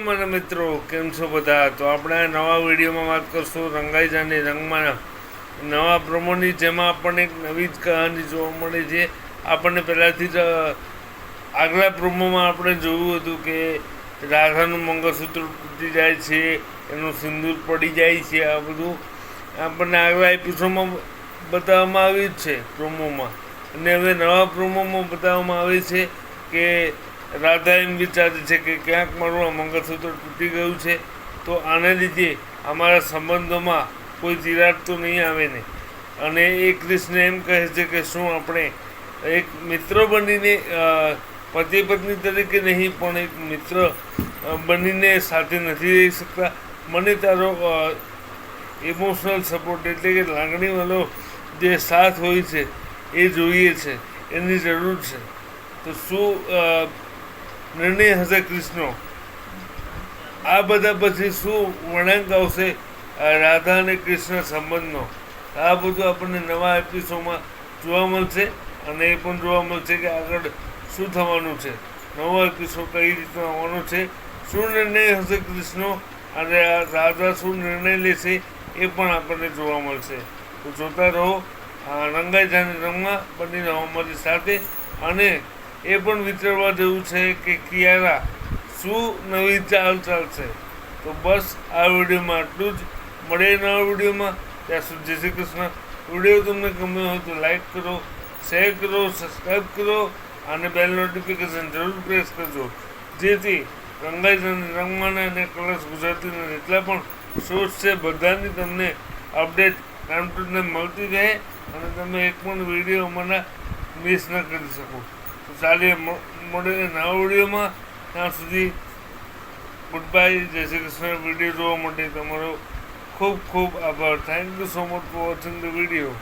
મારા મિત્રો, કેમ છો બધા? તો આપણે નવા વિડીયોમાં વાત કરશું રંગાઈ જાની રંગમાં નવા પ્રમોની, જેમાં આપણને એક નવી જ કહાની જોવા મળે છે. આપણને પહેલાંથી જ આગલા પ્રોમોમાં આપણે જોયું હતું કે રાધાનું મંગળસૂત્ર તૂટી જાય છે, એનું સિંદૂર પડી જાય છે. આ બધું આપણને આગલા એપિસોડમાં બતાવવામાં આવ્યું જ છે પ્રોમોમાં. અને હવે નવા પ્રોમોમાં બતાવવામાં આવે છે કે રાધા એમ વિચારે છે કે ક્યાંક મારું આ મંગળસૂત્ર તૂટી ગયું છે, તો આને લીધે અમારા સંબંધોમાં કોઈ તિરાડ તો નહીં આવે ને. અને એ કૃષ્ણ એમ કહે છે કે શું આપણે એક મિત્ર બનીને, પતિ પત્ની તરીકે નહીં પણ એક મિત્ર બનીને સાથે નથી રહી શકતા? મને તારો ઇમોશનલ સપોર્ટ એટલે કે લાગણીવાળો જે સાથ હોય છે એ જોઈએ છે, એની જરૂર છે. તો શું નિર્ણય હશે કૃષ્ણનો? આ બધા પછી શું વળાંક આવશે રાધા અને કૃષ્ણ સંબંધનો? આ બધું આપણને નવા એપિસોડમાં જોવા મળશે. અને એ પણ જોવા મળશે કે આગળ શું થવાનું છે, નવો એપિસોડ કઈ રીતનો આવવાનો છે, શું નિર્ણય હશે કૃષ્ણનો અને રાધા શું નિર્ણય લેશે એ પણ આપણને જોવા મળશે. તો જોતા રહો રંગાઈ જાની રંગમાં બનીને અમારી સાથે. અને એ પણ વિચારવા જેવું છે કે કિયારા શું નવી ચાલ ચાલશે. તો બસ આ વિડીયોમાં આટલું જ. મળે નવા વિડીયોમાં. ત્યાં સુધી જય શ્રી કૃષ્ણ. વિડીયો તમને ગમ્યો હોય તો લાઈક કરો, શેર કરો, સબસ્ક્રાઈબ કરો અને બેલ નોટિફિકેશન જરૂર પ્રેસ કરજો, જેથી રંગાઈ જાની રંગમાના અને કલર્સ ગુજરાતીના જેટલા પણ શોર્ટ્સ છે બધાની તમને અપડેટ ટાઈમ ટુ ટાઈમ મળતી રહે અને તમે એક પણ વિડીયો અમારા મિસ ન કરી શકો. તો ચાલીએ મળીને નવા વિડીયોમાં. ત્યાં સુધી ગુડ બાય, જય શ્રી કૃષ્ણ. વિડીયો જોવા માટે તમારો ખૂબ ખૂબ આભાર. Thank you so much for watching the video.